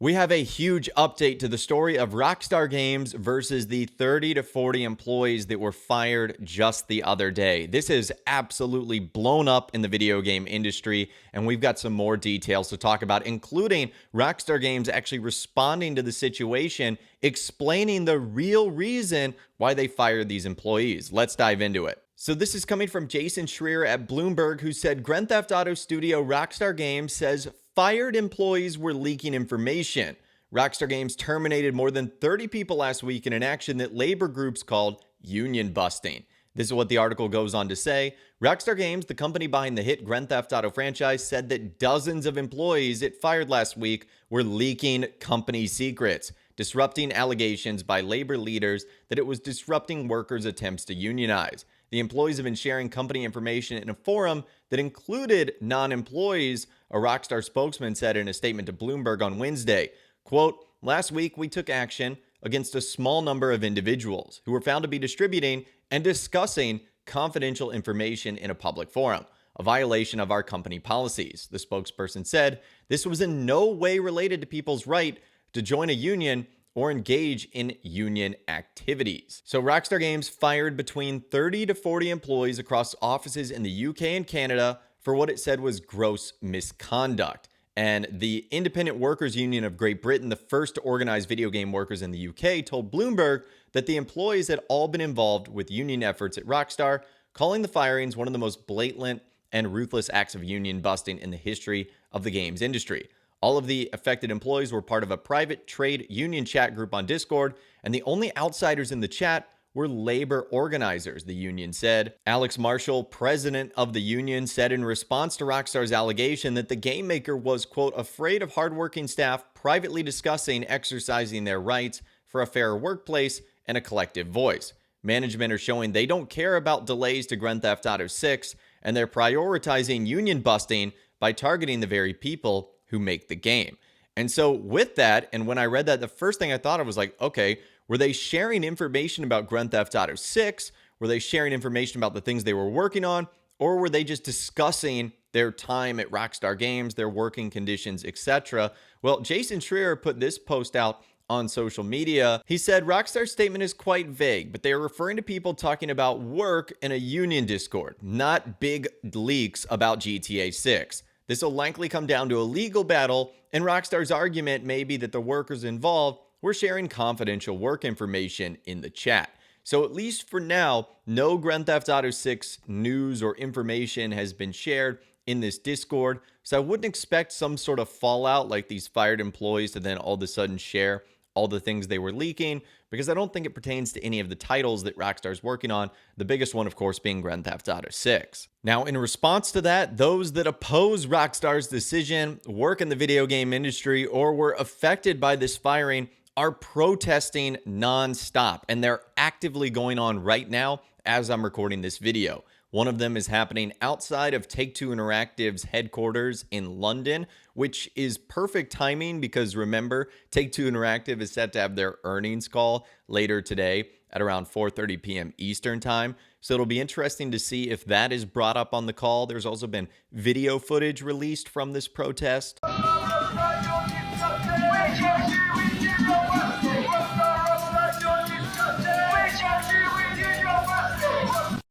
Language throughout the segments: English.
We have a huge update to the story of Rockstar Games versus the 30 to 40 employees that were fired just the other day. This is absolutely blown up in the video game industry, and we've got some more details to talk about, including Rockstar Games actually responding to the situation, explaining the real reason why they fired these employees. Let's dive into it. So this is coming from Jason Schreier at Bloomberg, who said Grand Theft Auto studio Rockstar Games says fired employees were leaking information. Rockstar Games terminated more than 30 people last week in an action that labor groups called union busting. This is what the article goes on to say. Rockstar Games, the company behind the hit Grand Theft Auto franchise, said that dozens of employees it fired last week were leaking company secrets, disrupting allegations by labor leaders that it was disrupting workers' attempts to unionize. The employees have been sharing company information in a forum that included non-employees, a Rockstar spokesman said in a statement to Bloomberg on Wednesday. Quote, "Last week we took action against a small number of individuals who were found to be distributing and discussing confidential information in a public forum, a violation of our company policies," the spokesperson said. This was in no way related to people's right to join a union or engage in union activities. So Rockstar Games fired between 30 to 40 employees across offices in the UK and Canada for what it said was gross misconduct. And the Independent Workers Union of Great Britain, the first to organize video game workers in the UK, told Bloomberg that the employees had all been involved with union efforts at Rockstar, calling the firings one of the most blatant and ruthless acts of union busting in the history of the games industry. All of the affected employees were part of a private trade union chat group on Discord, and the only outsiders in the chat were labor organizers, the union said. Alex Marshall, president of the union, said in response to Rockstar's allegation that the game maker was, quote, afraid of hardworking staff privately discussing exercising their rights for a fairer workplace and a collective voice. Management are showing they don't care about delays to Grand Theft Auto 6, and they're prioritizing union busting by targeting the very people who make the game. And so with that, and when I read that, the first thing I thought of was like, okay, were they sharing information about Grand Theft Auto 6? Were they sharing information about the things they were working on? Or were they just discussing their time at Rockstar Games, their working conditions, etc.? Well, Jason Schreier put this post out on social media. He said Rockstar's statement is quite vague, but they are referring to people talking about work in a union Discord, not big leaks about GTA 6. This will likely come down to a legal battle, and Rockstar's argument may be that the workers involved were sharing confidential work information in the chat. So at least for now, no Grand Theft Auto 6 news or information has been shared in this Discord, so I wouldn't expect some sort of fallout like these fired employees to then all of a sudden share all the things they were leaking, because I don't think it pertains to any of the titles that Rockstar's working on, the biggest one, of course, being Grand Theft Auto 6. Now, in response to that, those that oppose Rockstar's decision, work in the video game industry, or were affected by this firing are protesting nonstop, and they're actively going on right now as I'm recording this video. One of them is happening outside of Take-Two Interactive's headquarters in London, which is perfect timing because remember, Take-Two Interactive is set to have their earnings call later today at around 4:30 p.m. Eastern time. So it'll be interesting to see if that is brought up on the call. There's also been video footage released from this protest.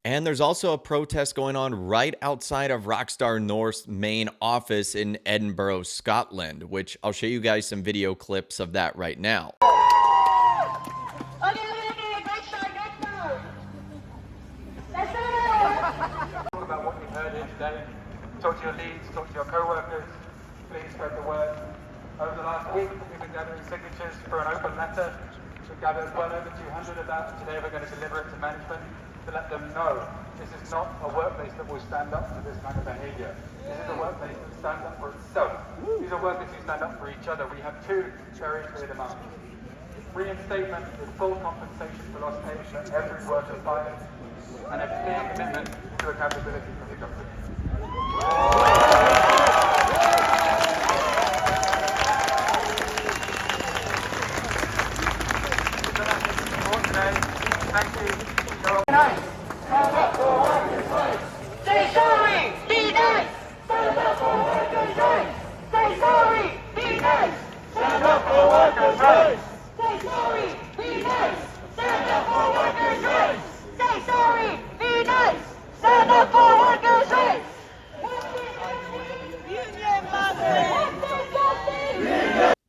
And there's also a protest going on right outside of Rockstar North's main office in Edinburgh, Scotland, which I'll show you guys some video clips of that right now. Talk about what you heard here today. Talk to your leads, talk to your co-workers. Please spread the word. Over the last week, we've been gathering signatures for an open letter. We've gathered well over 200 of that. Today we're going to deliver it to management to let them know this is not a workplace that will stand up to this kind of behavior. This is a workplace that stands up for itself. These are workers who stand up for each other. We have two very clear demands. Reinstatement with full compensation for lost pay for every worker fired, and a clear commitment to accountability from the government. Thank you. Stand up for workers' rights. Say sorry, be nice. Stand up for workers' rights. Say sorry, be nice. Stand up workers' rights. Say sorry, be nice. Stand up for workers' rights. Say sorry, be nice. Stand up for workers' rights. Union busting.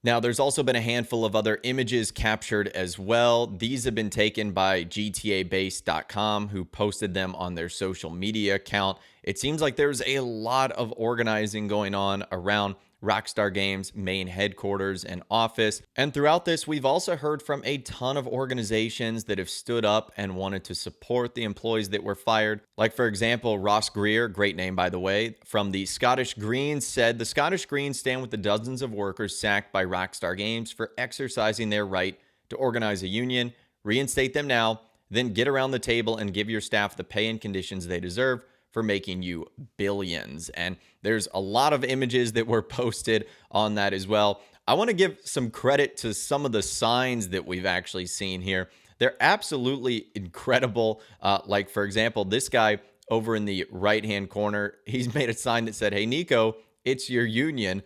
Now, there's also been a handful of other images captured as well. These have been taken by GTAbase.com, who posted them on their social media account. It seems like there's a lot of organizing going on around Rockstar Games' main headquarters and office. And throughout this, we've also heard from a ton of organizations that have stood up and wanted to support the employees that were fired. Like, for example, Ross Greer, great name by the way, from the Scottish Greens said, "The Scottish Greens stand with the dozens of workers sacked by Rockstar Games for exercising their right to organize a union. Reinstate them now, then get around the table and give your staff the pay and conditions they deserve for making you billions." And there's a lot of images that were posted on that as well. I want to give some credit to some of the signs that we've actually seen here. They're absolutely incredible. Like, for example, this guy over in the right-hand corner, he's made a sign that said, "Hey, Nico, it's your union.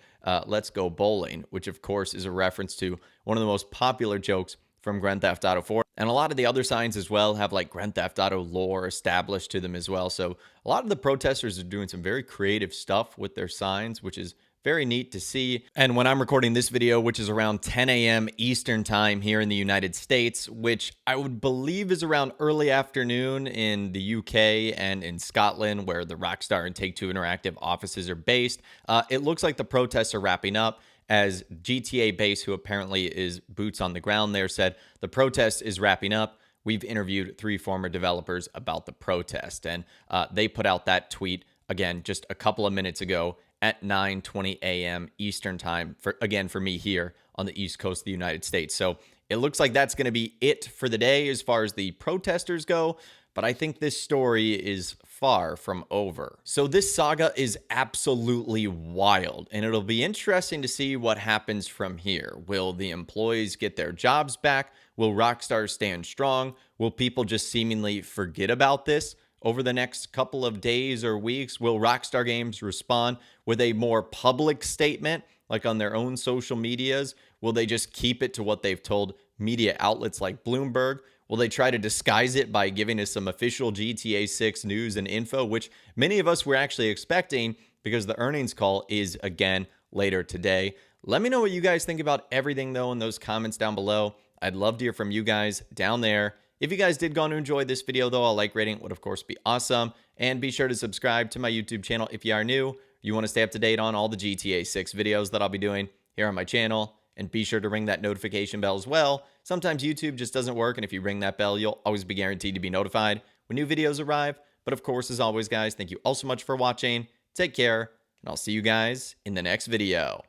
Let's go bowling," which, of course, is a reference to one of the most popular jokes from Grand Theft Auto 4. And a lot of the other signs as well have like Grand Theft Auto lore established to them as well. So a lot of the protesters are doing some very creative stuff with their signs, which is very neat to see. And when I'm recording this video, which is around 10 a.m. Eastern time here in the United States, which I would believe is around early afternoon in the UK and in Scotland, where the Rockstar and Take-Two Interactive offices are based, it looks like the protests are wrapping up. As GTA Base, who apparently is boots on the ground there, said, "The protest is wrapping up. We've interviewed 3 former developers about the protest." And they put out that tweet, again, just a couple of minutes ago at 9:20 a.m. Eastern time, for me here on the East Coast of the United States. So it looks like that's going to be it for the day as far as the protesters go. But I think this story is far from over. So this saga is absolutely wild, and it'll be interesting to see what happens from here. Will the employees get their jobs back? Will Rockstar stand strong? Will people just seemingly forget about this over the next couple of days or weeks? Will Rockstar Games respond with a more public statement, like on their own social medias? Will they just keep it to what they've told media outlets like Bloomberg? Will they try to disguise it by giving us some official GTA 6 news and info, which many of us were actually expecting because the earnings call is again later today? Let me know what you guys think about everything, though, in those comments down below. I'd love to hear from you guys down there. If you guys did go on to enjoy this video, though, a like rating would, of course, be awesome. And be sure to subscribe to my YouTube channel if you are new. You want to stay up to date on all the GTA 6 videos that I'll be doing here on my channel. And be sure to ring that notification bell as well. Sometimes YouTube just doesn't work, and if you ring that bell, you'll always be guaranteed to be notified when new videos arrive. But of course, as always, guys, thank you all so much for watching. Take care, and I'll see you guys in the next video.